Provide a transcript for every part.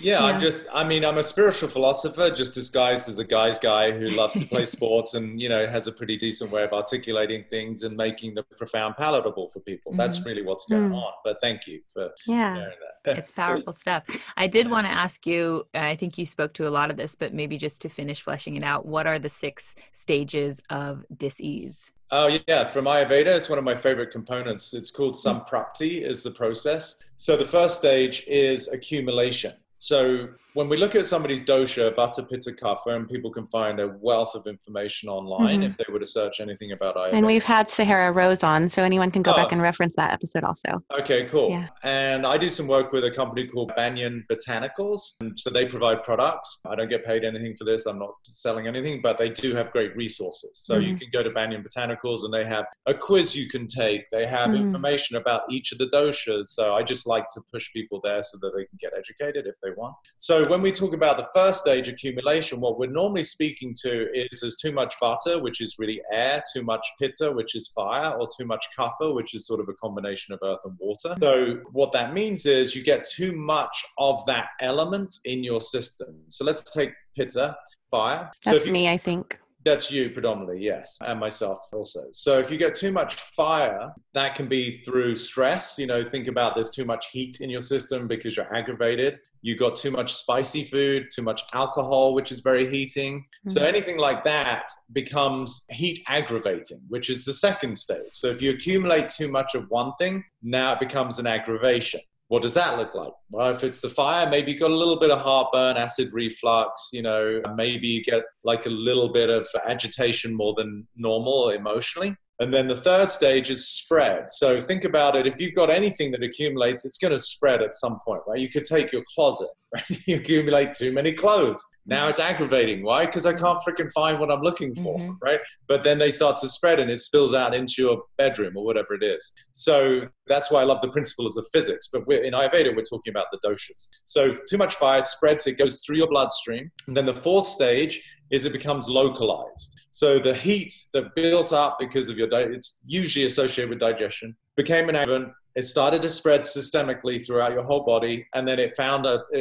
Yeah, I'm a spiritual philosopher just disguised as a guy's guy who loves to play sports and, has a pretty decent way of articulating things and making the profound palatable for people. That's really what's going on. But thank you for sharing that. It's powerful stuff. I did want to ask you, I think you spoke to a lot of this, but maybe just to finish fleshing it out, what are the 6 stages of dis-ease? Oh, yeah. From Ayurveda, it's one of my favorite components. It's called samprapti is the process. So the first stage is accumulation. So when we look at somebody's dosha, vata, pitta, kapha, and people can find a wealth of information online if they were to search anything about Ayurveda. And we've had Sahara Rose on, so anyone can go back and reference that episode also. Okay, cool. Yeah. And I do some work with a company called Banyan Botanicals. And so they provide products. I don't get paid anything for this. I'm not selling anything, but they do have great resources. So you can go to Banyan Botanicals and they have a quiz you can take. They have information about each of the doshas. So I just like to push people there so that they can get educated if they want. So when we talk about the first stage, accumulation, what we're normally speaking to is there's too much vata, which is really air, too much pitta, which is fire, or too much kapha, which is sort of a combination of earth and water. So what that means is you get too much of that element in your system. So let's take pitta, fire. That's me, I think. That's you predominantly, yes, and myself also. So if you get too much fire, that can be through stress. Think about there's too much heat in your system because you're aggravated. You got too much spicy food, too much alcohol, which is very heating. So anything like that becomes heat aggravating, which is the second stage. So if you accumulate too much of one thing, now it becomes an aggravation. What does that look like? Well, if it's the fire, maybe you got a little bit of heartburn, acid reflux, maybe you get like a little bit of agitation more than normal emotionally. And then the third stage is spread. So think about it. If you've got anything that accumulates, it's going to spread at some point, right? You could take your closet, right? You accumulate too many clothes. Now it's aggravating. Why? Because I can't freaking find what I'm looking for, right? But then they start to spread and it spills out into your bedroom or whatever it is. So that's why I love the principles of physics. But in Ayurveda, we're talking about the doshas. So too much fire, it spreads, it goes through your bloodstream. And then the fourth stage is it becomes localized. So the heat that built up because of your diet, it's usually associated with digestion, became an aggravator. It started to spread systemically throughout your whole body, and then it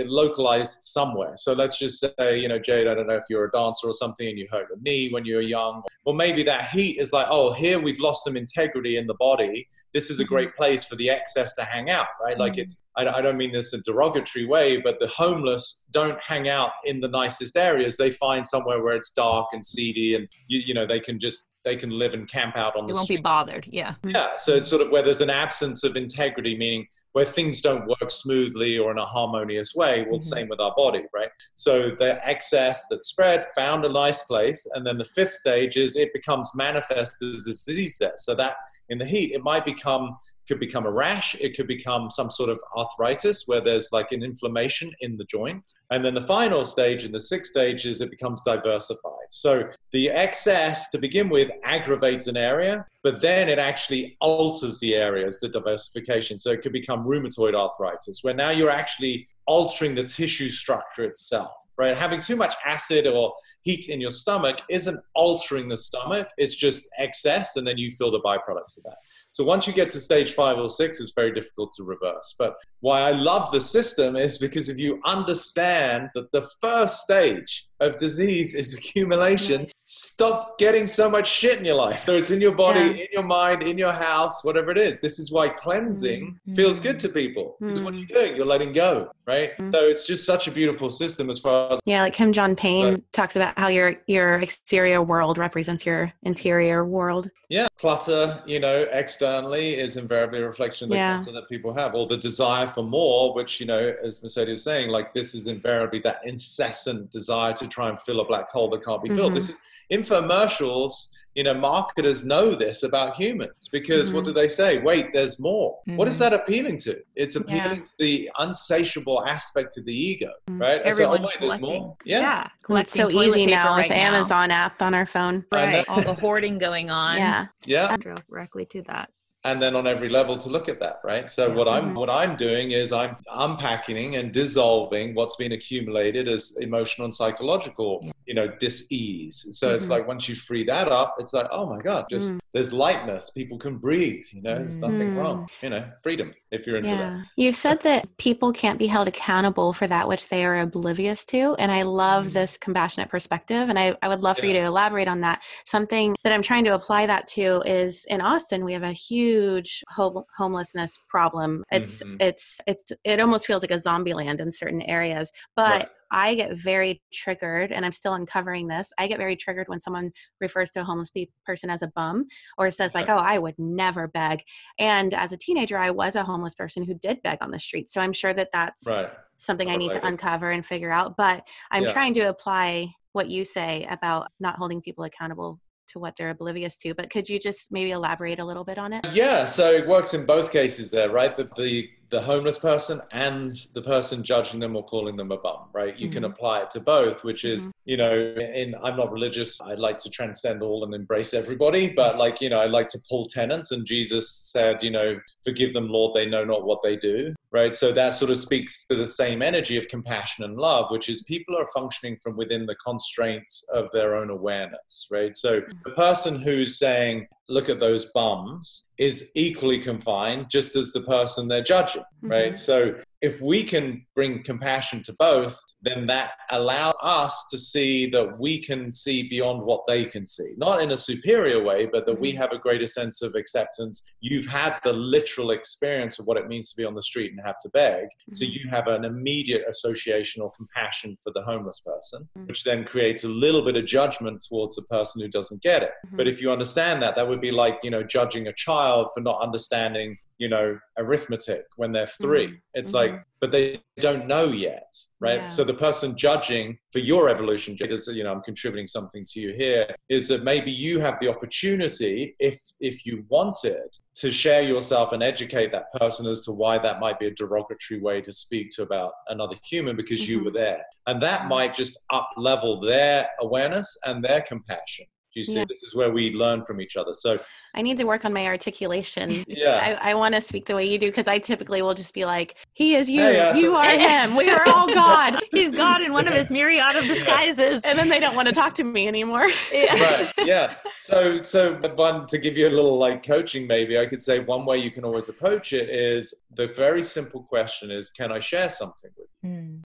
localized somewhere. So let's just say, Jade, I don't know if you're a dancer or something and you hurt your knee when you were young. Well, maybe that heat is like, oh, here we've lost some integrity in the body. This is a great place for the excess to hang out, right? Like I don't mean this in a derogatory way, but the homeless don't hang out in the nicest areas. They find somewhere where it's dark and seedy and, they can live and camp out on the street. They won't be bothered, yeah. Yeah, so it's sort of where there's an absence of integrity, meaning where things don't work smoothly or in a harmonious way. Well, same with our body, right? So the excess that spread found a nice place. And then the fifth stage is it becomes manifested as a disease there. So that in the heat, it could become a rash. It could become some sort of arthritis where there's like an inflammation in the joint. And then the final stage in the sixth stage is it becomes diversified. So the excess to begin with aggravates an area, but then it actually alters the areas, the diversification. So it could become rheumatoid arthritis, where now you're actually altering the tissue structure itself, right? Having too much acid or heat in your stomach isn't altering the stomach. It's just excess, and then you feel the byproducts of that. So once you get to stage 5 or 6, it's very difficult to reverse. But why I love the system is because if you understand that the first stage of disease is accumulation, stop getting so much shit in your life. So it's in your body, in your mind, in your house, whatever it is. This is why cleansing feels good to people. Because what are you doing? You're letting go, right? So it's just such a beautiful system as far as... Yeah, like Kim John Payne talks about how your exterior world represents your interior world. Yeah, clutter, externally is invariably a reflection of the clutter that people have, or the desire for more, which, as Mercedes is saying, like this is invariably that incessant desire to try and fill a black hole that can't be filled. This is infomercials. Marketers know this about humans because what do they say? Wait, there's more. What is that appealing to? It's appealing to the unsatiable aspect of the ego, right? Everyone wait, there's more. Yeah. It's so easy now with the Amazon app on our phone. Right. All the hoarding going on. Yeah. Directly to that. And then on every level to look at that, right? So what I'm doing is I'm unpacking and dissolving what's been accumulated as emotional and psychological, dis-ease. So it's like once you free that up, it's like, oh my God, there's lightness. People can breathe, there's nothing wrong, freedom if you're into that. You've said that people can't be held accountable for that which they are oblivious to. And I love this compassionate perspective. And I would love for you to elaborate on that. Something that I'm trying to apply that to is in Austin, we have a huge homelessness problem. It almost feels like a zombie land in certain areas, but I get very triggered, and I'm still uncovering this. I get very triggered when someone refers to a homeless person as a bum, or says like, oh, I would never beg. And as a teenager, I was a homeless person who did beg on the street. So I'm sure that that's something I need to uncover and figure out. But I'm trying to apply what you say about not holding people accountable to what they're oblivious to. But could you just maybe elaborate a little bit on it? Yeah, so it works in both cases there, right? The homeless person and the person judging them or calling them a bum, right? You can apply it to both, which is, I'm not religious. I like to transcend all and embrace everybody, but I like to pull tenets, and Jesus said, forgive them, Lord, they know not what they do, right? So that sort of speaks to the same energy of compassion and love, which is people are functioning from within the constraints of their own awareness, right? So the person who's saying, look at those bums, is equally confined just as the person they're judging, right? So if we can bring compassion to both, then that allows us to see that we can see beyond what they can see. Not in a superior way, but that we have a greater sense of acceptance. You've had the literal experience of what it means to be on the street and have to beg. So you have an immediate association or compassion for the homeless person, which then creates a little bit of judgment towards the person who doesn't get it. But if you understand that, that would be like, judging a child for not understanding arithmetic when they're 3. It's like, but they don't know yet, right? Yeah. So the person judging for your evolution, I'm contributing something to you here, is that maybe you have the opportunity, if you wanted, to share yourself and educate that person as to why that might be a derogatory way to speak to about another human because you were there. And that might just up level their awareness and their compassion. You see, this is where we learn from each other. So I need to work on my articulation. I want to speak the way you do, because I typically will just be like, he is you, you are him, we are all God. He's God in one of his myriad of disguises. And then they don't want to talk to me anymore. Right, yeah. So to give you a little coaching, maybe I could say one way you can always approach it is the very simple question is, can I share something with you?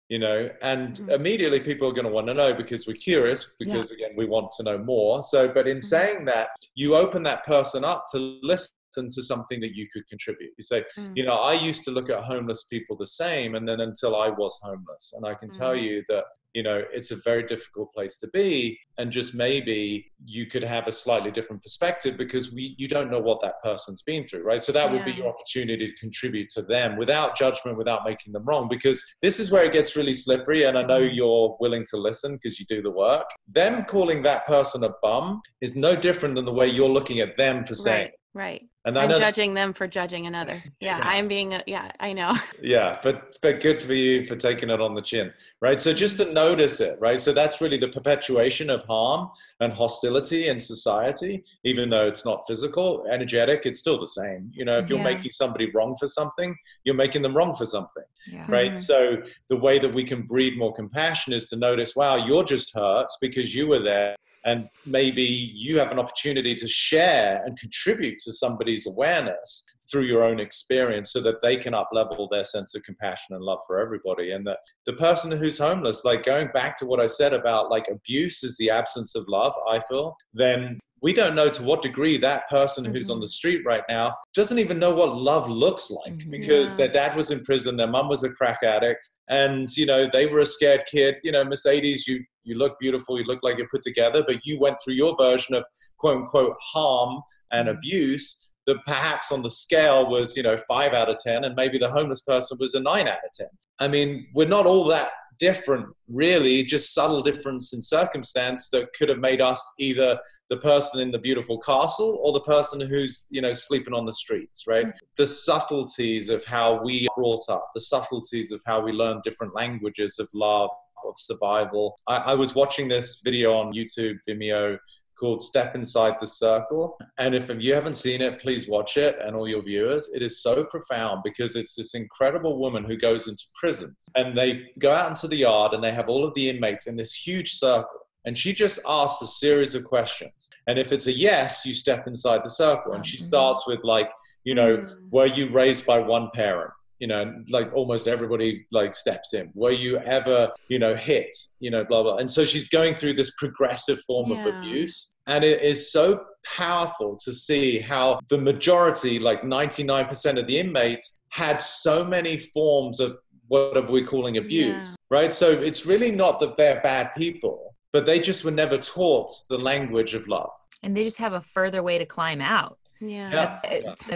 And immediately people are going to want to know because we're curious, because again, we want to know more. So, but in saying that, you open that person up to listen to something that you could contribute. You say, I used to look at homeless people the same, and then until I was homeless. And I can tell you that, it's a very difficult place to be. And just maybe you could have a slightly different perspective because you don't know what that person's been through, right? So that would be your opportunity to contribute to them without judgment, without making them wrong, because this is where it gets really slippery. And I know you're willing to listen because you do the work. Them calling that person a bum is no different than the way you're looking at them for saying it. Right. And I'm judging them for judging another. I'm being, I know. Yeah, but good for you for taking it on the chin, right? So just to notice it, right? So that's really the perpetuation of harm and hostility in society, even though it's not physical, energetic, it's still the same. If you're making somebody wrong for something, you're making them wrong for something, right? So the way that we can breed more compassion is to notice, wow, you're just hurt because you were there. And maybe you have an opportunity to share and contribute to somebody's awareness through your own experience so that they can up-level their sense of compassion and love for everybody. And the person who's homeless, going back to what I said about abuse is the absence of love, I feel, then we don't know to what degree that person who's on the street right now doesn't even know what love looks like because their dad was in prison, their mom was a crack addict, and, they were a scared kid. Mercedes, you look beautiful, you look like you're put together, but you went through your version of quote unquote harm and abuse that perhaps on the scale was, 5 out of 10, and maybe the homeless person was a 9 out of 10. I mean, we're not all that different, really, just subtle difference in circumstance that could have made us either the person in the beautiful castle or the person who's, sleeping on the streets, right? The subtleties of how we are brought up, the subtleties of how we learn different languages of love, of survival. I was watching this video on YouTube, Vimeo, called Step Inside the Circle. And if you haven't seen it, please watch it, and all your viewers. It is so profound because it's this incredible woman who goes into prisons, and they go out into the yard and they have all of the inmates in this huge circle. And she just asks a series of questions. And if it's a yes, you step inside the circle. And she starts with like, you know, were you raised by one parent? You know, like almost everybody like steps in. Were you ever, you know, hit, you know, blah, blah. And so she's going through this progressive form of abuse. And it is so powerful to see how the majority, like 99% of the inmates, had so many forms of what we're calling abuse, right? So it's really not that they're bad people, but they just were never taught the language of love. And they just have a further way to climb out. Yeah.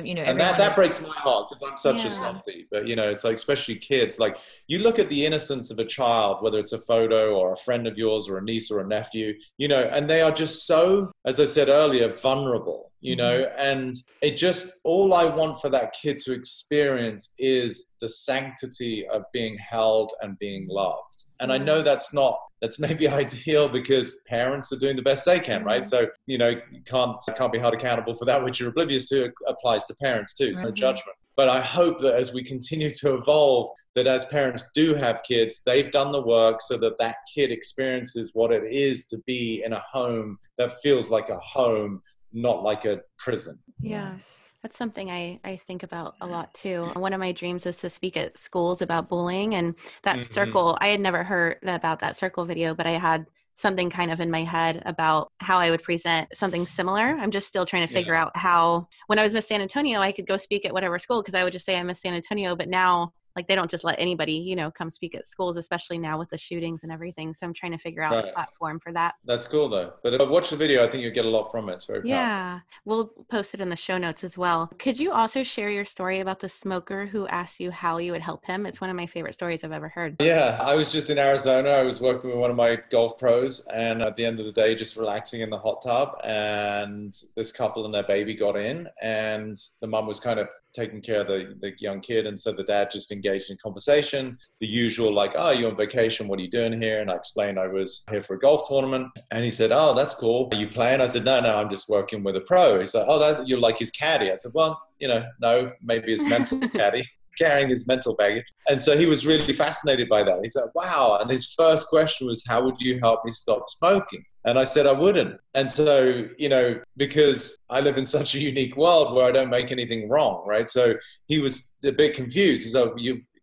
You know, and that breaks my heart because I'm such a softie. But, you know, it's like, especially kids, like you look at the innocence of a child, whether it's a photo or a friend of yours or a niece or a nephew, you know, and they are just so, as I said earlier, vulnerable, you know, and it just, all I want for that kid to experience is the sanctity of being held and being loved. And I know that's maybe ideal because parents are doing the best they can, right? So, you know, you can't be held accountable for that which you're oblivious to. It applies to parents too, so no judgment. But I hope that as we continue to evolve, that as parents do have kids, they've done the work so that that kid experiences what it is to be in a home that feels like a home, not like a prison. Yes. That's something I think about a lot too. One of my dreams is to speak at schools about bullying, and that circle, I had never heard about that circle video, but I had something kind of in my head about how I would present something similar. I'm just still trying to figure out how, when I was Miss San Antonio, I could go speak at whatever school because I would just say I'm Miss San Antonio, but now like they don't just let anybody, you know, come speak at schools, especially now with the shootings and everything. So I'm trying to figure out a platform for that. That's cool though. But if I watch the video, I think you'll get a lot from it. It's very powerful. We'll post it in the show notes as well. Could you also share your story about the smoker who asked you how you would help him? It's one of my favorite stories I've ever heard. Yeah, I was just in Arizona. I was working with one of my golf pros, and at the end of the day, just relaxing in the hot tub. And this couple and their baby got in, and the mum was kind of taking care of the young kid. And so the dad just engaged in conversation, the usual like, oh, you're on vacation, what are you doing here? And I explained I was here for a golf tournament. And he said, oh, that's cool. Are you playing? I said, no, I'm just working with a pro. He said, oh, you're like his caddy. I said, well, you know, no, maybe his mental caddy, carrying his mental baggage. And so he was really fascinated by that. He said, wow. And his first question was, how would you help me stop smoking? And I said, I wouldn't. And so, you know, because I live in such a unique world where I don't make anything wrong, right? So he was a bit confused. He's like,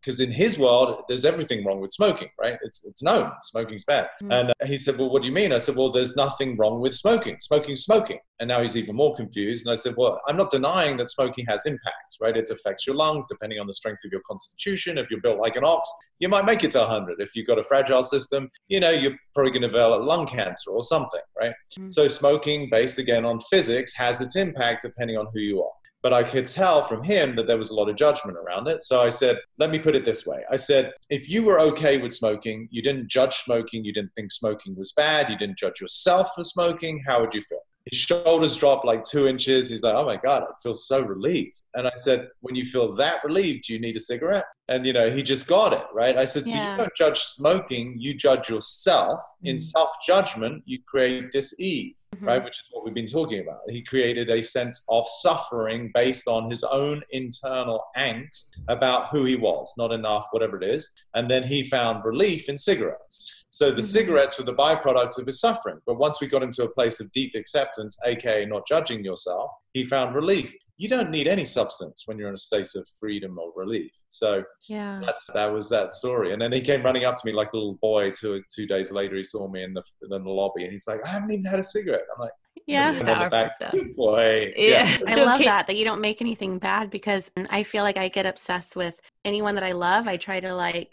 because in his world, there's everything wrong with smoking, right? It's known, smoking's bad. And he said, well, what do you mean? I said, well, there's nothing wrong with smoking. Smoking's smoking. And now he's even more confused. And I said, well, I'm not denying that smoking has impacts, right? It affects your lungs, depending on the strength of your constitution. If you're built like an ox, you might make it to 100. If you've got a fragile system, you know, you're probably going to develop lung cancer or something, right? So smoking, based again on physics, has its impact depending on who you are. But I could tell from him that there was a lot of judgment around it. So I said, let me put it this way. I said, if you were okay with smoking, you didn't judge smoking, you didn't think smoking was bad, you didn't judge yourself for smoking, how would you feel? His shoulders dropped like 2 inches. He's like, oh my God, I feel so relieved. And I said, when you feel that relieved, do you need a cigarette? And, you know, he just got it, right? I said, so you don't judge smoking, you judge yourself. In self-judgment, you create dis-ease, right? Which is what we've been talking about. He created a sense of suffering based on his own internal angst about who he was, not enough, whatever it is. And then he found relief in cigarettes. So the cigarettes were the byproducts of his suffering. But once we got him to a place of deep acceptance, aka not judging yourself, he found relief. You don't need any substance when you're in a state of freedom or relief. So that was that story. And then he came running up to me like a little boy 2 days later. He saw me in the lobby and he's like, I haven't even had a cigarette. I'm like, powerful stuff. Good boy. I love that you don't make anything bad, because I feel like I get obsessed with anyone that I love. I try to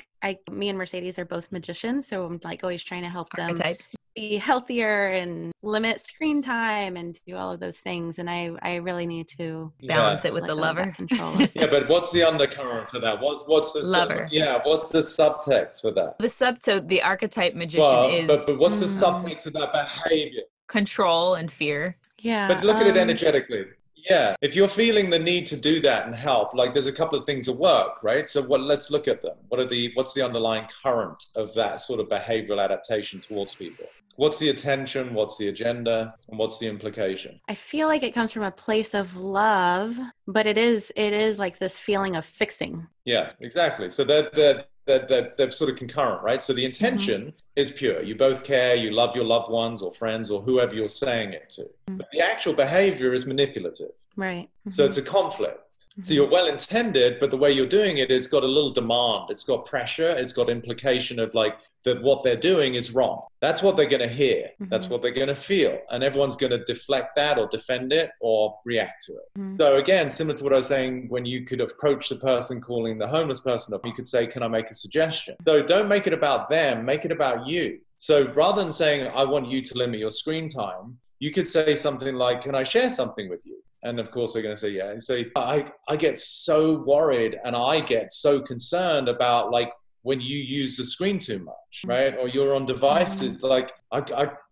me and Mercedes are both magicians. So I'm like always trying to help them be healthier and limit screen time and do all of those things. And I really need to balance it with the lover. Control. But what's the undercurrent for that? What's the lover? What's the subtext for that? So the archetype magician is. But what's the subtext of that behavior? Control and fear. But look at it energetically. If you're feeling the need to do that and help, like there's a couple of things at work, right? So let's look at them. What's the underlying current of that sort of behavioral adaptation towards people? What's the attention? What's the agenda? And what's the implication? I feel like it comes from a place of love, but it is like this feeling of fixing. Yeah, exactly. So they're sort of concurrent, right? So the intention is pure. You both care, you love your loved ones or friends or whoever you're saying it to. But the actual behavior is manipulative. Right. So it's a conflict. So you're well intended, but the way you're doing it, it's got a little demand. It's got pressure. It's got implication of like that what they're doing is wrong. That's what they're going to hear. That's what they're going to feel. And everyone's going to deflect that or defend it or react to it. So again, similar to what I was saying, when you could approach the person calling the homeless person up, you could say, can I make a suggestion? So don't make it about them, make it about you. So rather than saying, I want you to limit your screen time, you could say something like, can I share something with you? And of course, they're going to say, yeah. And say, I get so worried and I get so concerned about like when you use the screen too much, right? Or you're on devices, like,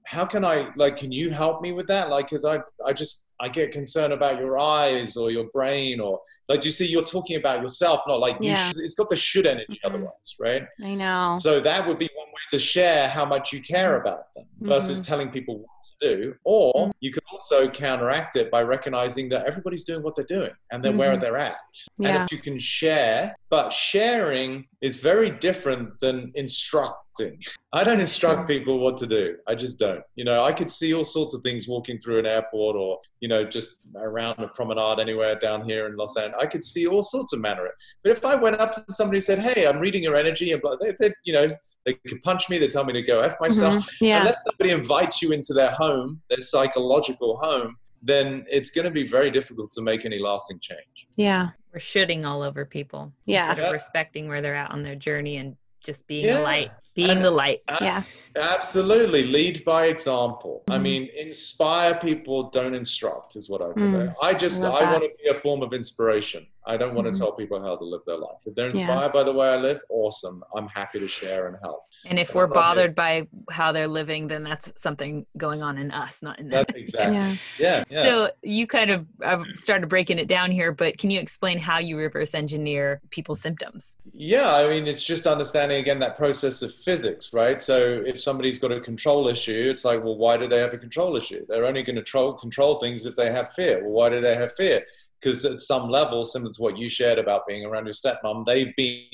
how can I, like, can you help me with that? Like, cause I get concerned about your eyes or your brain or like, you see, you're talking about yourself, not like, it's got the should energy otherwise, right? I know. So that would be one way to share how much you care about them versus telling people what to do. Or you could also counteract it by recognizing that everybody's doing what they're doing and then where they're at. And if you can share, but sharing is very different than instructing. I don't instruct people what to do. I just don't. You know, I could see all sorts of things walking through an airport or, you know, just around a promenade anywhere down here in Los Angeles. I could see all sorts of manner. But if I went up to somebody and said, hey, I'm reading your energy, and they you know, they could punch me, they tell me to go F myself. Unless somebody invites you into their home, their psychological home, then it's going to be very difficult to make any lasting change. Yeah. We're shooting all over people. Yeah. Instead of respecting where they're at on their journey and just being the light. Being the light. Absolutely. Lead by example. I mean, inspire people, don't instruct is what I do. I want to be a form of inspiration. I don't want to tell people how to live their life. If they're inspired by the way I live, awesome. I'm happy to share and help. And if we're bothered by how they're living, then that's something going on in us, not in them. That's exactly. Yeah. So you kind of started breaking it down here, but can you explain how you reverse engineer people's symptoms? Yeah, I mean, it's just understanding, again, that process of physics, right? So if somebody's got a control issue, it's like, well, why do they have a control issue? They're only going to control things if they have fear. Well, why do they have fear? Because at some level, similar to what you shared about being around your stepmom, they've been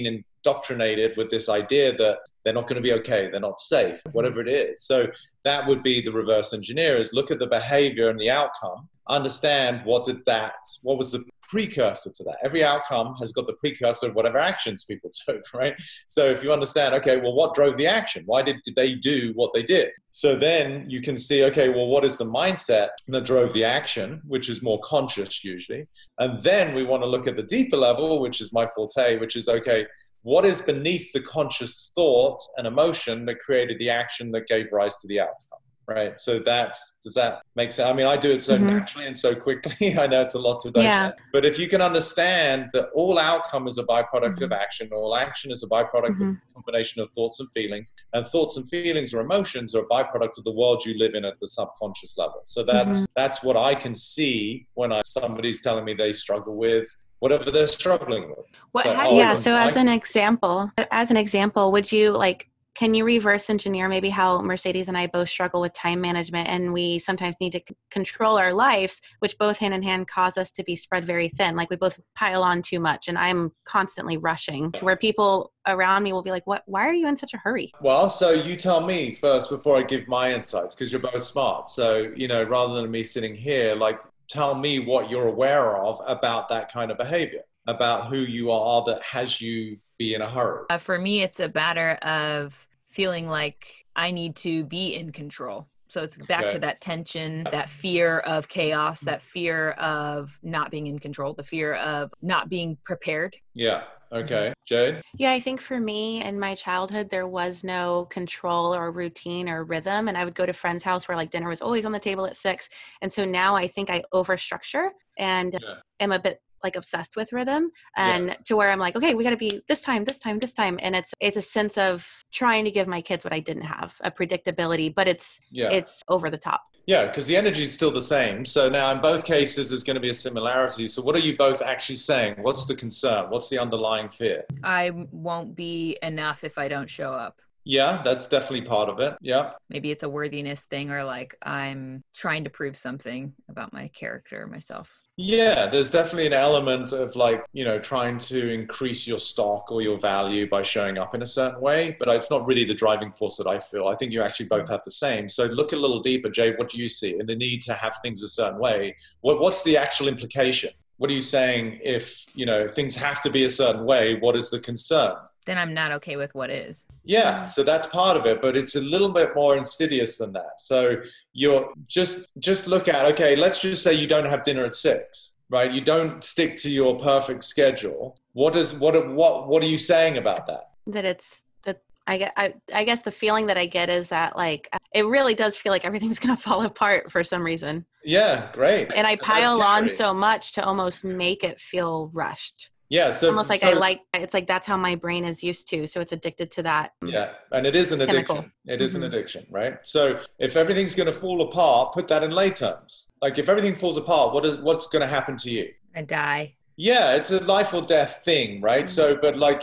indoctrinated with this idea that they're not going to be okay, they're not safe, whatever it is. So that would be the reverse engineer, is look at the behavior and the outcome, understand what was the precursor to that. Every outcome has got the precursor of whatever actions people took, right? So if you understand, okay, well, what drove the action? Why did they do what they did? So then you can see, okay, well, what is the mindset that drove the action, which is more conscious usually. And then we want to look at the deeper level, which is my forte, which is, okay, what is beneath the conscious thought and emotion that created the action that gave rise to the outcome? Right. So does that make sense? I mean, I do it so naturally and so quickly. I know it's a lot to digest. But if you can understand that all outcome is a byproduct of action, all action is a byproduct of a combination of thoughts and feelings or emotions are a byproduct of the world you live in at the subconscious level. So that's what I can see when somebody's telling me they struggle with whatever they're struggling with. So as an example, would you can you reverse engineer maybe how Mercedes and I both struggle with time management, and we sometimes need to control our lives, which both hand in hand cause us to be spread very thin. Like we both pile on too much, and I'm constantly rushing to where people around me will be like, why are you in such a hurry? Well, so you tell me first before I give my insights, because you're both smart. So, rather than me sitting here, tell me what you're aware of about that kind of behavior, about who you are that has you be in a hurry. For me, it's a matter of feeling like I need to be in control. So it's back to that tension, that fear of chaos, that fear of not being in control, the fear of not being prepared. Yeah. Okay. Jade? Yeah, I think for me in my childhood, there was no control or routine or rhythm. And I would go to friends' house where dinner was always on the table at 6. And so now I think I overstructure and am a bit obsessed with rhythm, and to where I'm like, okay, we got to be this time. And it's a sense of trying to give my kids what I didn't have, a predictability, but it's over the top. Yeah, because the energy is still the same. So now in both cases, there's going to be a similarity. So what are you both actually saying? What's the concern? What's the underlying fear? I won't be enough if I don't show up. Yeah, that's definitely part of it. Yeah. Maybe it's a worthiness thing, or I'm trying to prove something about my character, myself. Yeah, there's definitely an element of like, trying to increase your stock or your value by showing up in a certain way, but it's not really the driving force that I feel. I think you actually both have the same. So look a little deeper, Jay, what do you see in the need to have things a certain way? What's the actual implication? What are you saying if, things have to be a certain way? What is the concern? Then I'm not okay with what is. Yeah, so that's part of it, but it's a little bit more insidious than that. So you're just look at, okay, let's just say you don't have dinner at 6, right? You don't stick to your perfect schedule. What are you saying about that? That it's that I guess the feeling that I get is that like it really does feel like everything's going to fall apart for some reason. Yeah, great. And I pile on so much to almost make it feel rushed. Yeah, so almost like it's like that's how my brain is used to, so it's addicted to that. Yeah, and it is an chemical. addiction. It is an addiction, right? So if everything's going to fall apart, put that in lay terms. Like if everything falls apart, what's going to happen to you? I die. Yeah, it's a life or death thing, right? So, but like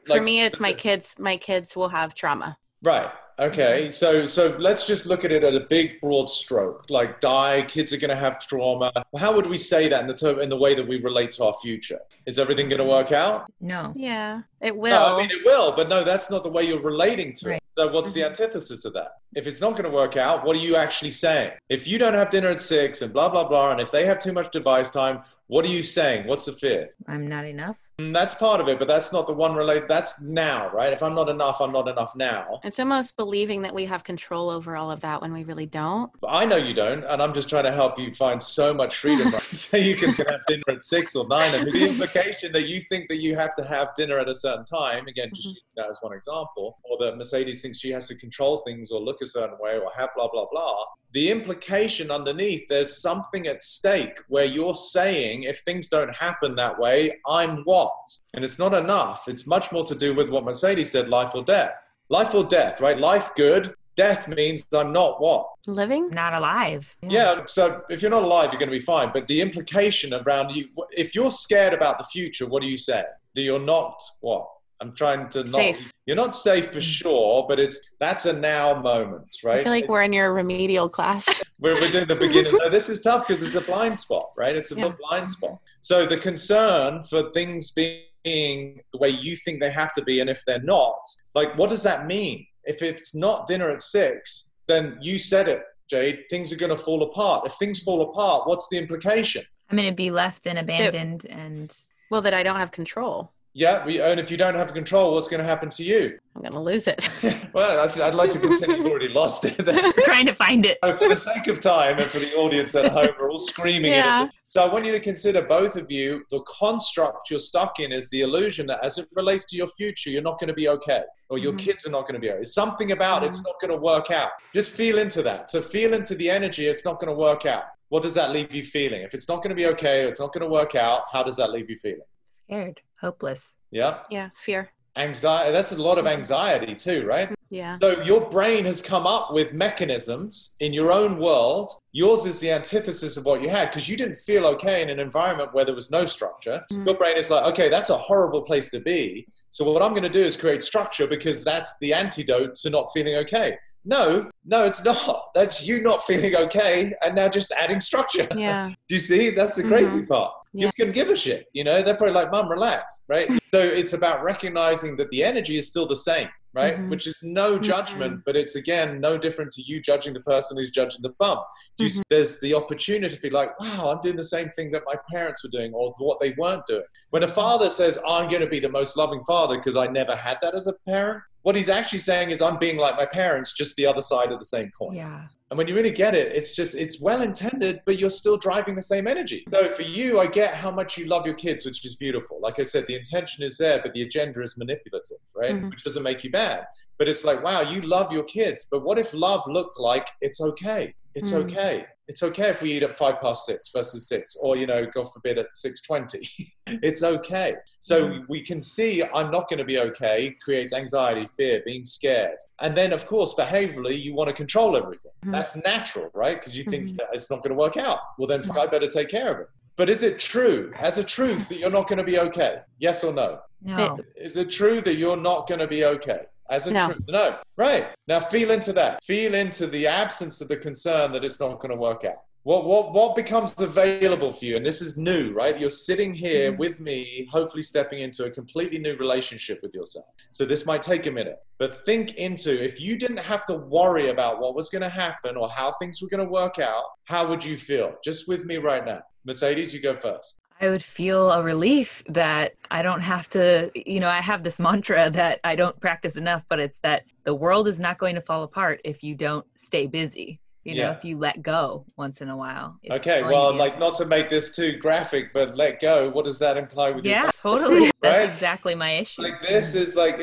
for me, it's my kids. My kids will have trauma. Right. Okay, so let's just look at it at a big, broad stroke. Like, kids are going to have trauma. How would we say that in the way that we relate to our future? Is everything going to work out? No. Yeah, it will. No, I mean, it will, but no, that's not the way you're relating to Right. it. So what's the antithesis of that? If it's not going to work out, what are you actually saying? If you don't have dinner at 6 and blah, blah, blah, and if they have too much device time, what are you saying? What's the fear? I'm not enough. That's part of it, but that's not the one related. That's now, right? If I'm not enough, I'm not enough now. It's almost believing that we have control over all of that when we really don't. But I know you don't, and I'm just trying to help you find so much freedom. Right? So you can have dinner at 6 or 9, and the implication that you think that you have to have dinner at a certain time, again, just using that as one example, or that Mercedes thinks she has to control things or look a certain way or have blah, blah, blah. The implication underneath, there's something at stake where you're saying, if things don't happen that way, I'm what? And it's not enough. It's much more to do with what Mercedes said, life or death. Life or death, right? Life good. Death means I'm not what? Living? Not alive. Yeah, so if you're not alive, you're going to be fine. But the implication around you, if you're scared about the future, what do you say? That you're not what? I'm trying to not... Safe. You're not safe for sure, but that's a now moment, right? I feel like we're in your remedial class. We're doing the beginning. So this is tough because it's a blind spot, right? It's a blind spot. So the concern for things being the way you think they have to be, and if they're not, like, what does that mean? If it's not dinner at 6, then you said it, Jade, things are going to fall apart. If things fall apart, what's the implication? I'm going to be left and abandoned and... Well, that I don't have control. Yeah, and if you don't have control, what's going to happen to you? I'm going to lose it. Well, I'd like to consider you've already lost it. I'm trying to find it. For the sake of time and for the audience at home, we're all screaming Yeah. it. So I want you to consider, both of you, the construct you're stuck in is the illusion that as it relates to your future, you're not going to be okay, or your kids are not going to be okay. It's something about it's not going to work out. Just feel into that. So feel into the energy, it's not going to work out. What does that leave you feeling? If it's not going to be okay, or it's not going to work out, how does that leave you feeling? Scared. Hopeless. Yeah. Yeah, fear. Anxiety. That's a lot of anxiety too, right? Yeah. So your brain has come up with mechanisms in your own world. Yours is the antithesis of what you had because you didn't feel okay in an environment where there was no structure. So your brain is like, okay, that's a horrible place to be. So what I'm going to do is create structure because that's the antidote to not feeling okay. No, it's not. That's you not feeling okay and now just adding structure. Yeah. Do you see? That's the crazy part. Yeah. You can give a shit, They're probably like, Mum, relax, right? So it's about recognizing that the energy is still the same, right? Which is no judgment, but it's, again, no different to you judging the person who's judging the bum. There's the opportunity to be like, wow, I'm doing the same thing that my parents were doing or what they weren't doing. When a father says, I'm going to be the most loving father because I never had that as a parent, what he's actually saying is I'm being like my parents, just the other side of the same coin. Yeah. And when you really get it, it's well-intended, but you're still driving the same energy. So for you, I get how much you love your kids, which is beautiful. Like I said, the intention is there, but the agenda is manipulative, right? Which doesn't make you bad. But it's like, wow, you love your kids. But what if love looked like it's okay? It's okay. It's okay if we eat at 6:05 versus 6, or, God forbid, at 6:20. It's okay. So we can see I'm not going to be okay creates anxiety, fear, being scared. And then, of course, behaviorally, you want to control everything. That's natural, right? Because you think it's not going to work out. Well, then I better take care of it. But is it true, as a truth, that you're not going to be okay? Yes or no? No. Is it true that you're not going to be okay? As a truth? No. Right. Now feel into that. Feel into the absence of the concern that it's not going to work out. What becomes available for you? And this is new, right? You're sitting here with me, hopefully stepping into a completely new relationship with yourself. So this might take a minute, but think into, if you didn't have to worry about what was going to happen or how things were going to work out, how would you feel? Just with me right now. Mercedes, you go first. I would feel a relief that I don't have to, I have this mantra that I don't practice enough, but it's that the world is not going to fall apart if you don't stay busy. If you let go once in a while. Okay, well, like, not to make this too graphic, but let go, what does that imply with you? Yeah, totally. Right? That's exactly my issue. Like, this is like,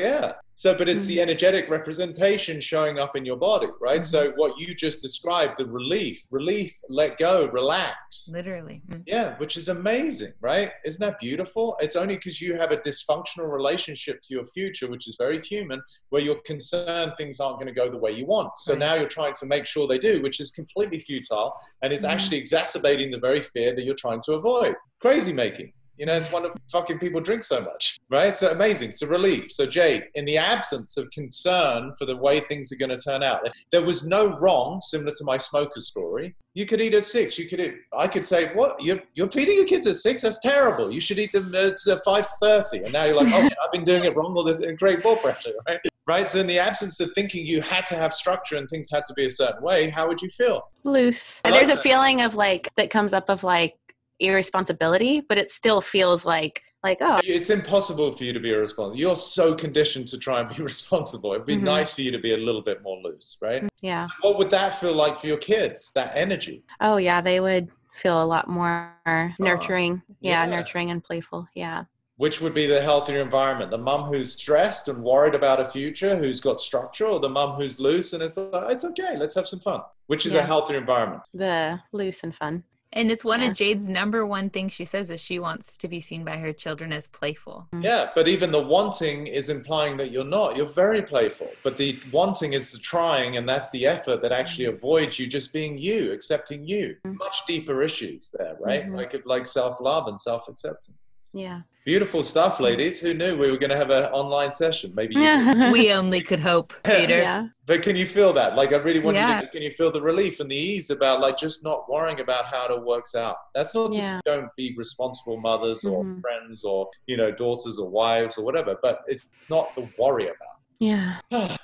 So, but it's the energetic representation showing up in your body, right? So what you just described, the relief, let go, relax. Literally. Yeah, which is amazing, right? Isn't that beautiful? It's only because you have a dysfunctional relationship to your future, which is very human, where you're concerned things aren't going to go the way you want. So now you're trying to make sure they do, which is completely futile. And it's actually exacerbating the very fear that you're trying to avoid. Crazy making. It's why fucking people drink so much, right? So amazing. So relief. So Jade, in the absence of concern for the way things are going to turn out, if there was no wrong, similar to my smoker story, you could eat at 6. I could say, what? You're feeding your kids at 6? That's terrible. You should eat them at 5:30. And now you're like, oh, yeah, I've been doing it wrong. All this great blood pressure, right? Right. So in the absence of thinking you had to have structure and things had to be a certain way, how would you feel? Loose. And there's a feeling of that comes up of irresponsibility, but it still feels like oh, it's impossible for you to be irresponsible. You're so conditioned to try and be responsible. It'd be nice for you to be a little bit more loose, right? Yeah. So what would that feel like for your kids, that energy? Oh yeah, they would feel a lot more nurturing. Nurturing and playful. Yeah. Which would be the healthier environment? The mum who's stressed and worried about a future, who's got structure, or the mum who's loose and it's like, it's okay, let's have some fun. Which is a healthier environment? The loose and fun. And it's one of Jade's number one things she says is she wants to be seen by her children as playful. Yeah, but even the wanting is implying that you're not. You're very playful. But the wanting is the trying, and that's the effort that actually avoids you just being you, accepting you. Much deeper issues there, right? Like self-love and self-acceptance. Yeah. Beautiful stuff, ladies. Who knew we were going to have an online session? Maybe you did. We only could hope, Peter. Yeah. But can you feel that? Like, I really want you to, can you feel the relief and the ease about just not worrying about how it all works out? That's not to say don't be responsible mothers or friends or, daughters or wives or whatever, but it's not the worry about. Yeah.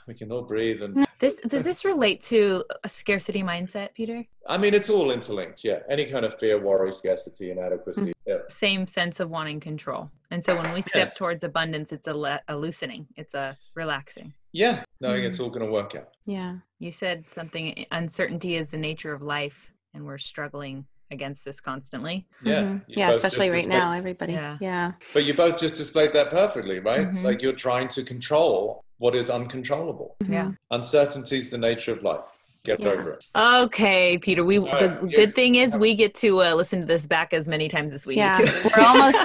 We can all breathe. And does this relate to a scarcity mindset, Peter? I mean, it's all interlinked. Yeah. Any kind of fear, worry, scarcity, inadequacy. Yeah. Same sense of wanting control. And so when we step towards abundance, it's a loosening. It's a relaxing. Yeah. Knowing it's all going to work out. Yeah. You said something, uncertainty is the nature of life, and we're struggling against this constantly. Yeah. Yeah, especially right now, everybody. Yeah. But you both just displayed that perfectly, right? Like, you're trying to control what is uncontrollable. Yeah. Uncertainty is the nature of life. Get over it. Okay, Peter. Good thing is we get to listen to this back as many times as we need to.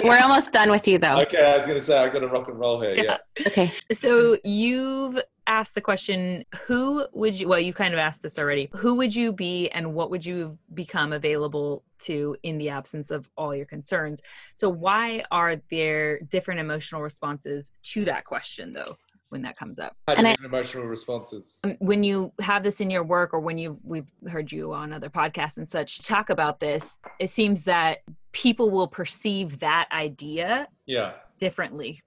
We're almost done with you though. Okay, I was going to say I got to rock and roll here. Yeah. Okay. So you've asked the question: who would you? Well, you kind of asked this already. Who would you be, and what would you become available to in the absence of all your concerns? So why are there different emotional responses to that question, though? When that comes up, different emotional responses. When you have this in your work, or when we've heard you on other podcasts and such talk about this, it seems that people will perceive that idea differently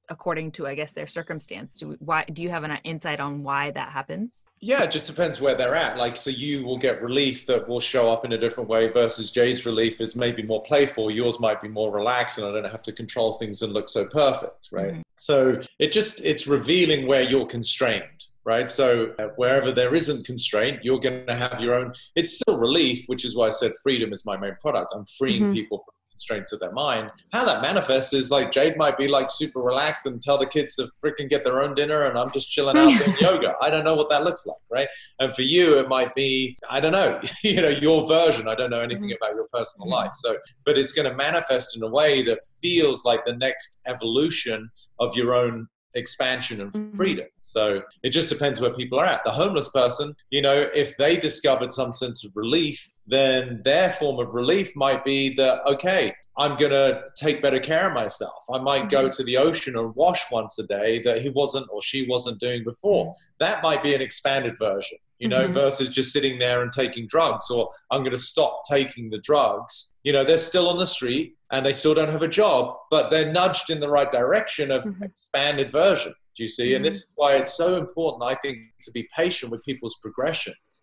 according to, I guess, their circumstance. Do you have an insight on why that happens? Yeah, it just depends where they're at. So you will get relief that will show up in a different way versus Jade's relief is maybe more playful. Yours might be more relaxed and I don't have to control things and look so perfect, right? So it's revealing where you're constrained, right? So wherever there isn't constraint, you're going to have your own. It's still relief, which is why I said freedom is my main product. I'm freeing people from constraints of their mind. How that manifests is Jade might be super relaxed and tell the kids to freaking get their own dinner and I'm just chilling out doing yoga. I don't know what that looks like, right? And for you, it might be, I don't know, your version. I don't know anything about your personal life. So, but it's going to manifest in a way that feels like the next evolution of your own expansion and freedom. So it just depends where people are at. The homeless person, if they discovered some sense of relief, then their form of relief might be that, okay, I'm going to take better care of myself. I might go to the ocean and wash once a day that he wasn't or she wasn't doing before. That might be an expanded version. versus just sitting there and taking drugs, or I'm going to stop taking the drugs. They're still on the street and they still don't have a job, but they're nudged in the right direction of expanded version. Do you see? And this is why it's so important, I think, to be patient with people's progressions.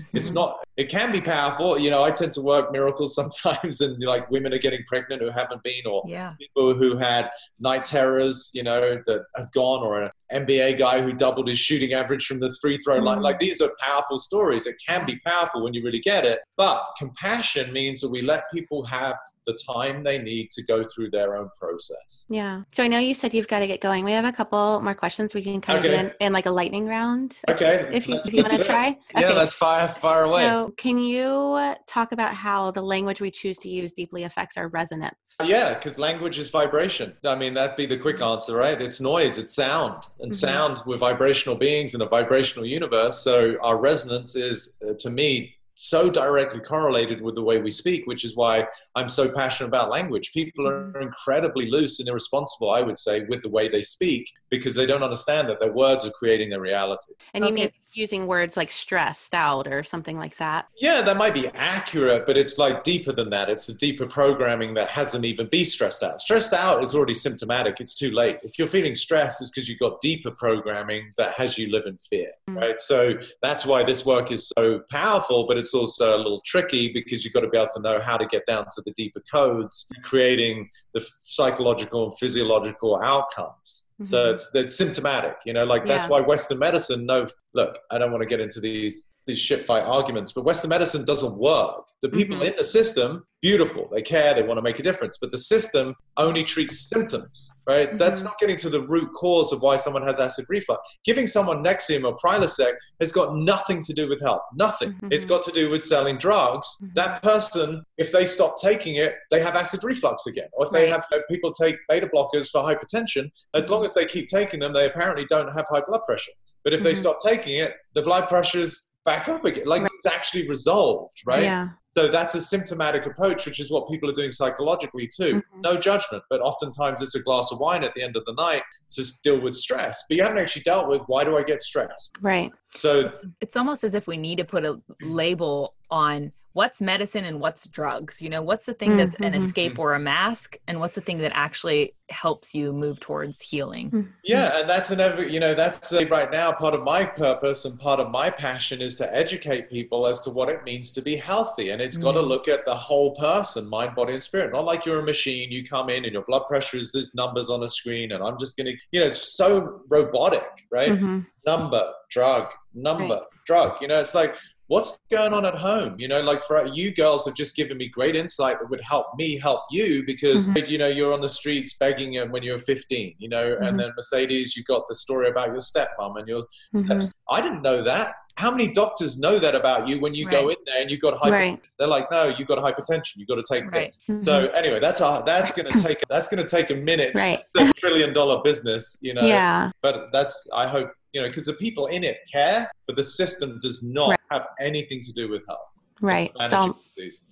It can be powerful. I tend to work miracles sometimes, and like women are getting pregnant who haven't been, or people who had night terrors, that have gone, or an NBA guy who doubled his shooting average from the free throw line. Like, these are powerful stories. It can be powerful when you really get it. But compassion means that we let people have the time they need to go through their own process. Yeah. So I know you said you've got to get going. We have a couple more questions we can kind of get in like a lightning round. Okay. If you want to try. Yeah, okay. let's fire away. So can you talk about how the language we choose to use deeply affects our resonance? Yeah, because language is vibration. I mean, that'd be the quick answer, right? It's noise, it's sound. And sound, we're vibrational beings in a vibrational universe. So our resonance is, to me, so directly correlated with the way we speak, which is why I'm so passionate about language. People are incredibly loose and irresponsible, I would say, with the way they speak, because they don't understand that their words are creating their reality. And you mean using words like stressed out or something like that? Yeah, that might be accurate, but it's like deeper than that. It's the deeper programming that hasn't even been stressed out. Stressed out is already symptomatic. It's too late. If you're feeling stressed, it's because you've got deeper programming that has you live in fear, right? So that's why this work is so powerful, but it's also a little tricky, because you've got to be able to know how to get down to the deeper codes, creating the psychological and physiological outcomes. So it's symptomatic, that's why Western medicine look, I don't want to get into these shit fight arguments, but Western medicine doesn't work. The people in the system, beautiful, they care, they want to make a difference, but the system only treats symptoms, right? That's not getting to the root cause of why someone has acid reflux. Giving someone Nexium or Prilosec has got nothing to do with health, nothing. It's got to do with selling drugs. That person, if they stop taking it, they have acid reflux again. Or if they have, people take beta blockers for hypertension, as long as they keep taking them, they apparently don't have high blood pressure. But if they stop taking it, the blood pressure's back up again. Like, it's actually resolved, right? Yeah. So that's a symptomatic approach, which is what people are doing psychologically too. No judgment, but oftentimes it's a glass of wine at the end of the night to deal with stress. But you haven't actually dealt with, why do I get stressed? Right. So it's almost as if we need to put a label on what's medicine and what's drugs. What's the thing that's an escape or a mask, and what's the thing that actually helps you move towards healing? Yeah, and that's right now part of my purpose and part of my passion is to educate people as to what it means to be healthy. And it's got to look at the whole person, mind, body, and spirit. Not like you're a machine. You come in and your blood pressure is this numbers on a screen, and I'm just going to, it's so robotic, right? Number, drug, drug. It's like, what's going on at home? Like, for you girls have just given me great insight that would help me help you, because, you're on the streets begging when you're 15, and then Mercedes, you got the story about your stepmom and your steps. I didn't know that. How many doctors know that about you when you go in there and you've got hypertension? They're like, no, you've got hypertension. You've got to take this. So anyway, that's going to take a minute. It's $1 trillion business, Yeah. But I hope, because the people in it care, but the system does not have anything to do with health. Right. So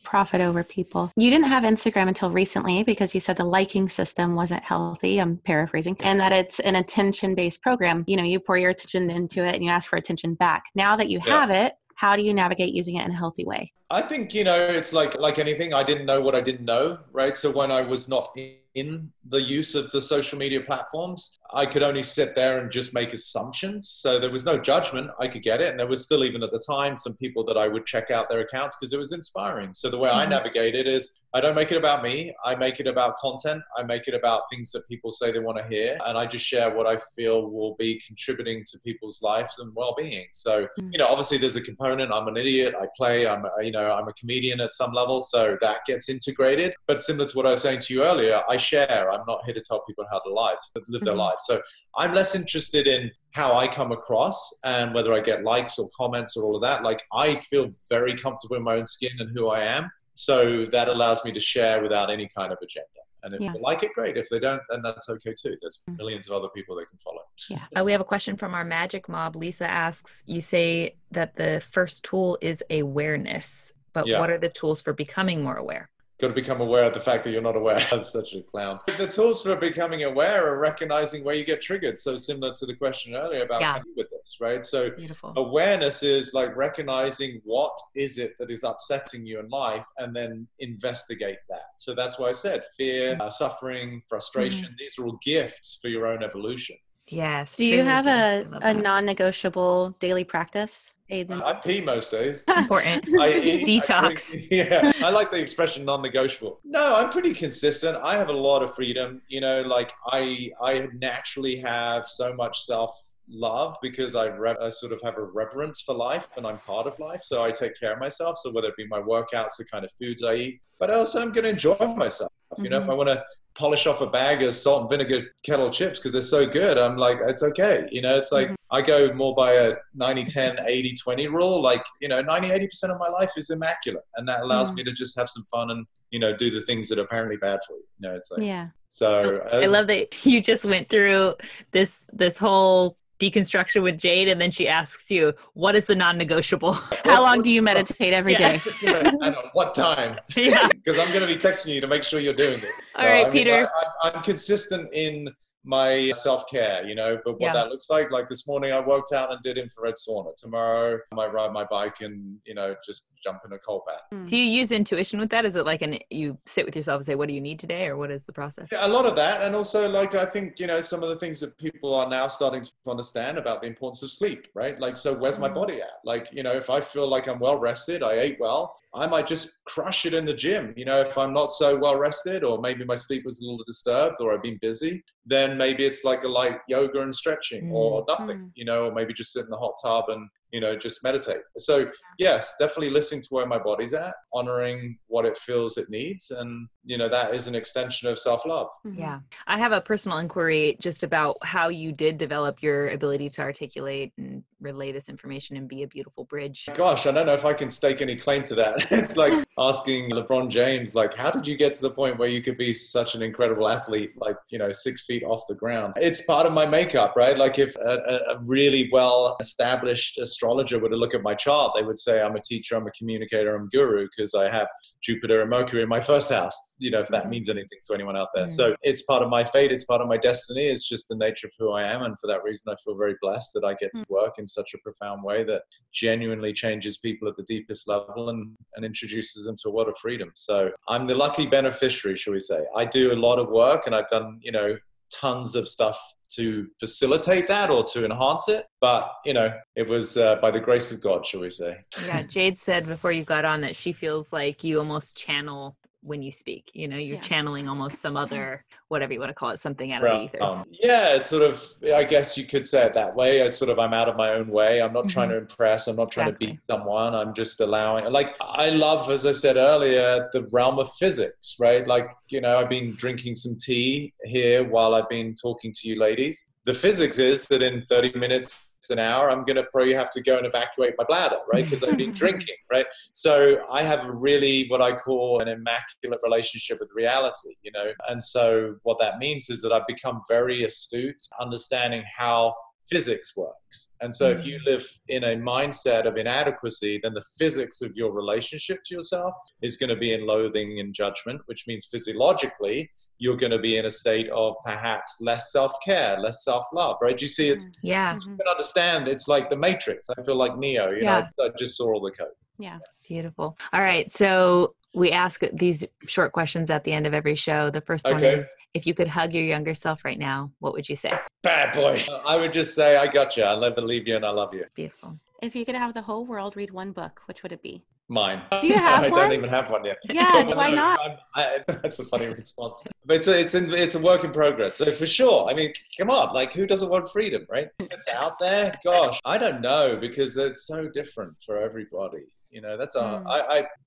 profit over people. You didn't have Instagram until recently because you said the liking system wasn't healthy. I'm paraphrasing. And that it's an attention-based program. You pour your attention into it and you ask for attention back. Now that you have it, how do you navigate using it in a healthy way? I think, it's like anything. I didn't know what I didn't know, right? So when I was not in the use of the social media platforms, I could only sit there and just make assumptions. So there was no judgment. I could get it. And there was still, even at the time, some people that I would check out their accounts because it was inspiring. So the way I navigate it is I don't make it about me. I make it about content. I make it about things that people say they want to hear. And I just share what I feel will be contributing to people's lives and well-being. So, obviously there's a component. I'm an idiot. I play. I'm a comedian at some level. So that gets integrated. But similar to what I was saying to you earlier, I share. I'm not here to tell people how to live their lives. So I'm less interested in how I come across and whether I get likes or comments or all of that. Like, I feel very comfortable in my own skin and who I am. So that allows me to share without any kind of agenda. And if they like it, great. If they don't, then that's okay too. There's millions of other people they can follow. Yeah. We have a question from our Majic mob. Lisa asks, you say that the first tool is awareness, but what are the tools for becoming more aware? got to become aware of the fact that you're not aware. That's such a clown. The tools for becoming aware are recognizing where you get triggered. So similar to the question earlier about can you with this, right? So beautiful. Awareness is like recognizing what is it that is upsetting you in life and then investigate that. So that's why I said fear, suffering, frustration, these are all gifts for your own evolution. Yes. Do you have a non-negotiable daily practice? I pee most days. Important. I eat. Detox. I like the expression non-negotiable. No, I'm pretty consistent. I have a lot of freedom. You know, like I naturally have so much self-love because I sort of have a reverence for life and I'm part of life. So I take care of myself. So whether it be my workouts, the kind of foods I eat, but also I'm going to enjoy myself. You know, if I want to polish off a bag of salt and vinegar kettle chips because they're so good, I'm like, it's okay. You know, it's like I go more by a 90-10, 80-20 rule. Like, you know, 90-80% of my life is immaculate. And that allows me to just have some fun and, you know, do the things that are apparently bad for you. You know, it's like, so I love that you just went through this whole deconstruction with Jade, and then she asks you, what is the non-negotiable? How long do you meditate every day? And at what time? Because I'm going to be texting you to make sure you're doing it. All right, Peter. I'm consistent in my self-care, you know, but what that looks like this morning I worked out and did infrared sauna. Tomorrow I might ride my bike and, you know, just jump in a cold bath. Do you use intuition with that? Is it like you sit with yourself and say, what do you need today? Or what is the process? Yeah, a lot of that. And also, like, I think, you know, some of the things that people are now starting to understand about the importance of sleep, right? Like, so where's my body at? Like, you know, if I feel like I'm well rested, I ate well, I might just crush it in the gym. You know, if I'm not so well rested, or maybe my sleep was a little disturbed, or I've been busy, then maybe it's like a light yoga and stretching or nothing, you know, or maybe just sit in the hot tub and, you know, just meditate. So yes, definitely listening to where my body's at, honoring what it feels it needs. And, you know, that is an extension of self-love. Yeah. I have a personal inquiry just about how you did develop your ability to articulate and relay this information and be a beautiful bridge. Gosh, I don't know if I can stake any claim to that. It's like asking LeBron James, like, how did you get to the point where you could be such an incredible athlete, like, you know, 6 feet off the ground? It's part of my makeup, right? Like if a really well-established astrologer were to look at my chart, they would say I'm a teacher, I'm a communicator, I'm a guru, because I have Jupiter and Mercury in my first house, you know, if that means anything to anyone out there. So it's part of my fate, it's part of my destiny, it's just the nature of who I am. And for that reason, I feel very blessed that I get to work in such a profound way that genuinely changes people at the deepest level and introduces them to a world of freedom. So I'm the lucky beneficiary, shall we say. I do a lot of work and I've done, you know, tons of stuff to facilitate that or to enhance it. But, you know, it was by the grace of God, shall we say. Yeah, Jade said before you got on that she feels like you almost channel when you speak, you know, you're channeling almost some other, whatever you want to call it, something out of the ethers. Yeah, it's sort of, I guess you could say it that way. It's sort of, I'm out of my own way. I'm not trying to impress. I'm not trying to beat someone. I'm just allowing, like, I love, as I said earlier, the realm of physics, right? Like, you know, I've been drinking some tea here while I've been talking to you ladies. The physics is that in 30 minutes, an hour, I'm going to probably have to go and evacuate my bladder, right? Because I've been drinking, right? So I have a really what I call an immaculate relationship with reality, you know? And so what that means is that I've become very astute, understanding how physics works. And so if you live in a mindset of inadequacy, then the physics of your relationship to yourself is going to be in loathing and judgment, which means physiologically, you're going to be in a state of perhaps less self-care, less self-love, right? You see, it's, you can understand, it's like the Matrix. I feel like Neo, you know, I just saw all the code. Yeah. Beautiful. All right. So we ask these short questions at the end of every show. The first one is, if you could hug your younger self right now, what would you say? Bad boy. I would just say, I got you. I'll never leave you and I love you. Beautiful. If you could have the whole world read one book, which would it be? Mine. Do you have one? I don't even have one yet. Yeah, why not? That's a funny response. But it's a work in progress. So for sure, I mean, come on, like who doesn't want freedom, right? It's out there. Gosh, I don't know, because it's so different for everybody. You know, that's I'm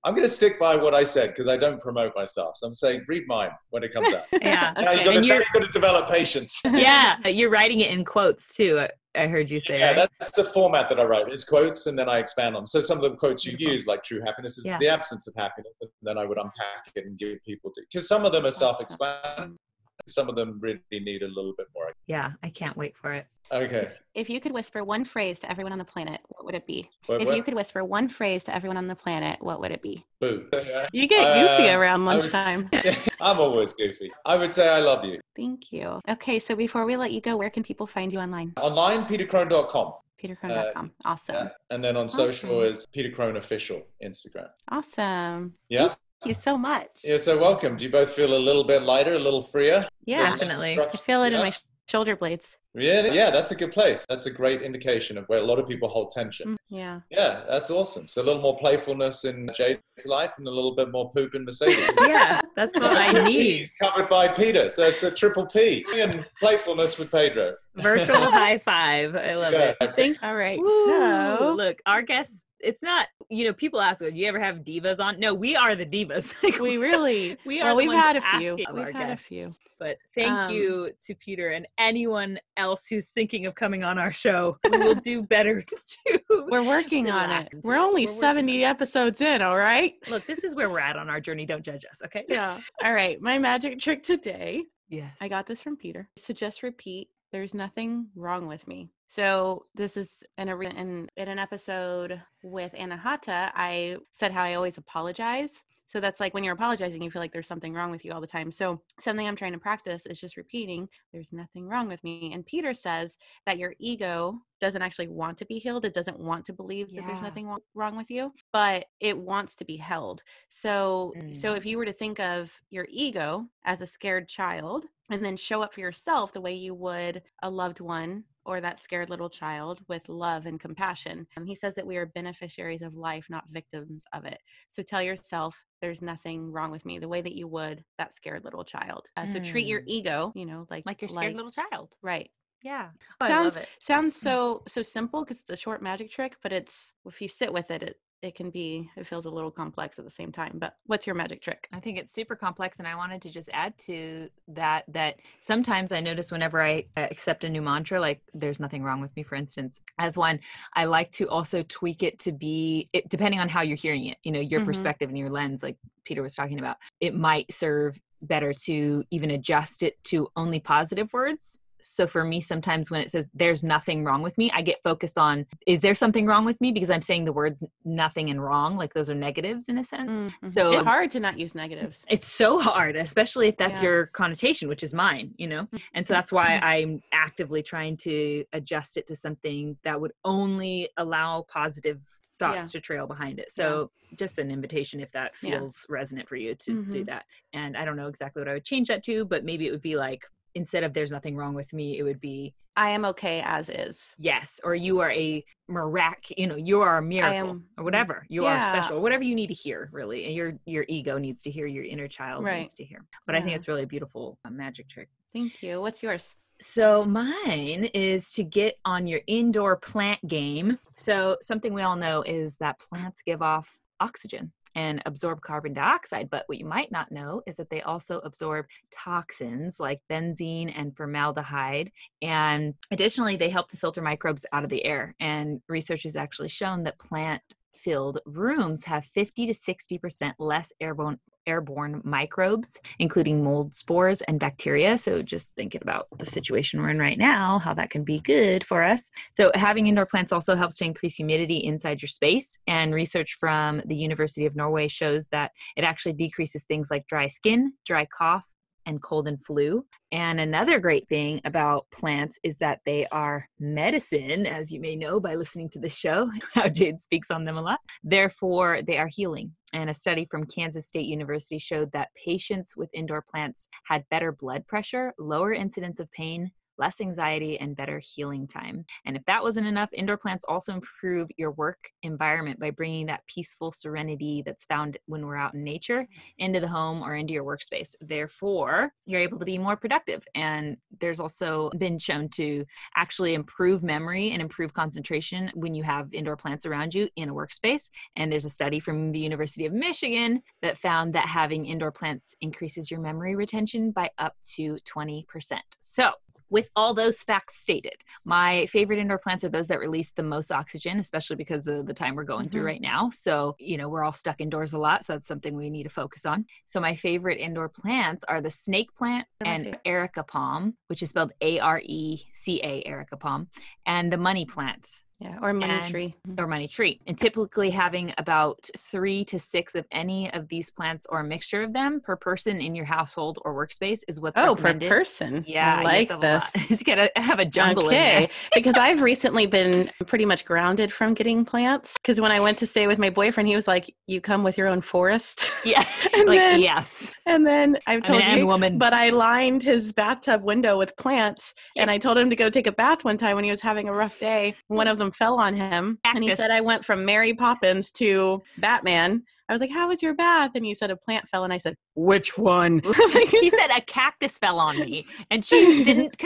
going to stick by what I said because I don't promote myself. So I'm saying read mine when it comes out. Yeah. Now you've got to develop patience. Yeah. You're writing it in quotes too. I heard you say. Yeah, right? That's the format that I write. It's quotes and then I expand on. So some of the quotes you use, like true happiness is the absence of happiness. And then I would unpack it and give people because some of them are self-explanatory. Some of them really need a little bit more. Yeah, I can't wait for it. Okay. If you could whisper one phrase to everyone on the planet, what would it be? What? You could whisper one phrase to everyone on the planet, what would it be? Boo. You get goofy around I would- lunchtime. I'm always goofy. I would say I love you. Thank you. Okay, so before we let you go, where can people find you online? Online, petercrone.com. petercrone.com. Awesome. Yeah. And then on social is Peter Crone Official, Instagram. Awesome. Yeah. Thank you so much. You're so welcome. Do you both feel a little bit lighter, a little freer? Yeah, definitely. I feel it in my shoulder blades. Yeah, that's a good place. That's a great indication of where a lot of people hold tension. Yeah. Yeah, that's awesome. So a little more playfulness in Jade's life and a little bit more poop in Mercedes. Yeah, that's what I need. P's covered by Peter. So it's a triple P. And playfulness with Pedro. Virtual high five. I love it. All right. Ooh, So look, our guests, it's not, people ask, do you ever have divas on? No, we are the divas. we really, we are. we've had a few. But thank you to Peter and anyone else who's thinking of coming on our show. We will do better too. We're working on it. We're only 70 episodes in, all right? Look, this is where we're at on our journey. Don't judge us, okay? Yeah. All right. My magic trick today. Yes. I got this from Peter. So just repeat, there's nothing wrong with me. So this is in an episode with Anahata, I said how I always apologize. So that's like when you're apologizing, you feel like there's something wrong with you all the time. So something I'm trying to practice is just repeating, there's nothing wrong with me. And Peter says that your ego doesn't actually want to be healed. It doesn't want to believe that there's nothing wrong with you, but it wants to be held. So if you were to think of your ego as a scared child and then show up for yourself the way you would a loved one or that scared little child with love and compassion. He says that we are beneficiaries of life, not victims of it. So tell yourself, there's nothing wrong with me, the way that you would that scared little child. So treat your ego, like your scared little child. Right. Yeah. I love it. Sounds so simple because it's a short magic trick, but if you sit with it, it feels a little complex at the same time. But what's your magic trick? I think it's super complex. And I wanted to just add to that sometimes I notice whenever I accept a new mantra, like there's nothing wrong with me, for instance, as one, I like to also tweak it to be, depending on how you're hearing it, your perspective and your lens, like Peter was talking about, it might serve better to even adjust it to only positive words. So for me, sometimes when it says there's nothing wrong with me, I get focused on, is there something wrong with me? Because I'm saying the words nothing and wrong, like those are negatives in a sense. Mm-hmm. So it's hard to not use negatives. It's so hard, especially if that's your connotation, which is mine, And so that's why I'm actively trying to adjust it to something that would only allow positive thoughts to trail behind it. So just an invitation, if that feels resonant for you, to do that. And I don't know exactly what I would change that to, but maybe it would be like, instead of there's nothing wrong with me, it would be I am okay as is. Yes. Or you are a you are a miracle or whatever. You are special, whatever you need to hear, really. And your ego needs to hear, your inner child needs to hear. But I think it's really a beautiful magic trick. Thank you. What's yours? So mine is to get on your indoor plant game. So something we all know is that plants give off oxygen and absorb carbon dioxide. But what you might not know is that they also absorb toxins like benzene and formaldehyde. And additionally, they help to filter microbes out of the air. And research has actually shown that plant-filled rooms have 50 to 60% less airborne microbes, including mold spores and bacteria. So just thinking about the situation we're in right now, how that can be good for us. So having indoor plants also helps to increase humidity inside your space. And research from the University of Norway shows that it actually decreases things like dry skin, dry cough, and cold and flu. And another great thing about plants is that they are medicine, as you may know by listening to this show, how Jade speaks on them a lot. Therefore, they are healing. And a study from Kansas State University showed that patients with indoor plants had better blood pressure, lower incidence of pain, less anxiety, and better healing time. And if that wasn't enough, indoor plants also improve your work environment by bringing that peaceful serenity that's found when we're out in nature into the home or into your workspace. Therefore, you're able to be more productive. And there's also been shown to actually improve memory and improve concentration when you have indoor plants around you in a workspace. And there's a study from the University of Michigan that found that having indoor plants increases your memory retention by up to 20%. So with all those facts stated, my favorite indoor plants are those that release the most oxygen, especially because of the time we're going through right now. So, we're all stuck indoors a lot. So that's something we need to focus on. So my favorite indoor plants are the snake plant and Erica palm, which is spelled Areca, Erica palm, and the money plant. Yeah, or money tree. Or money tree. And typically having about 3 to 6 of any of these plants or a mixture of them per person in your household or workspace is what's recommended. Per person. Yeah, I like this. It's got to have a jungle in there. Because I've recently been pretty much grounded from getting plants. Because when I went to stay with my boyfriend, he was like, you come with your own forest. Yeah, yes. And then I've told you, woman. But I lined his bathtub window with plants. And I told him to go take a bath one time when he was having a rough day. One of them fell on him. And he said, I went from Mary Poppins to Batman. I was like, how was your bath? And he said, a plant fell. And I said, which one? He said, a cactus fell on me. And she didn't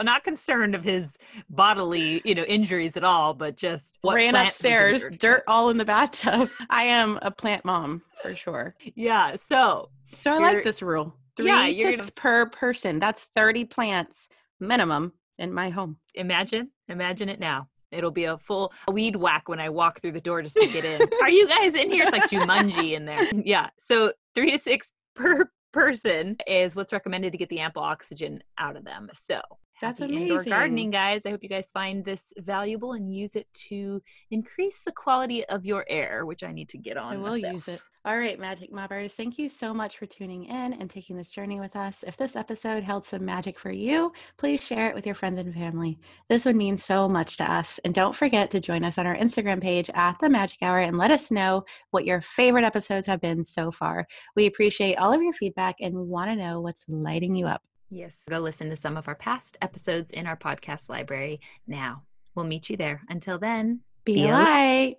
not concerned of his bodily, injuries at all, but just ran upstairs, dirt all in the bathtub. I am a plant mom for sure. Yeah. So I like this rule. 3 just per person. That's 30 plants minimum in my home. Imagine it now. It'll be a full weed whack when I walk through the door just to get in. Are you guys in here? It's like Jumanji in there. Yeah. So 3 to 6 per person is what's recommended to get the ample oxygen out of them. So that's amazing. Indoor gardening, guys. I hope you guys find this valuable and use it to increase the quality of your air, which I need to get on. I will use it. All right, Magic Mobbers, thank you so much for tuning in and taking this journey with us. If this episode held some magic for you, please share it with your friends and family. This would mean so much to us. And don't forget to join us on our Instagram page at The Magic Hour and let us know what your favorite episodes have been so far. We appreciate all of your feedback and want to know what's lighting you up. Yes. Go listen to some of our past episodes in our podcast library now. We'll meet you there. Until then, be a light.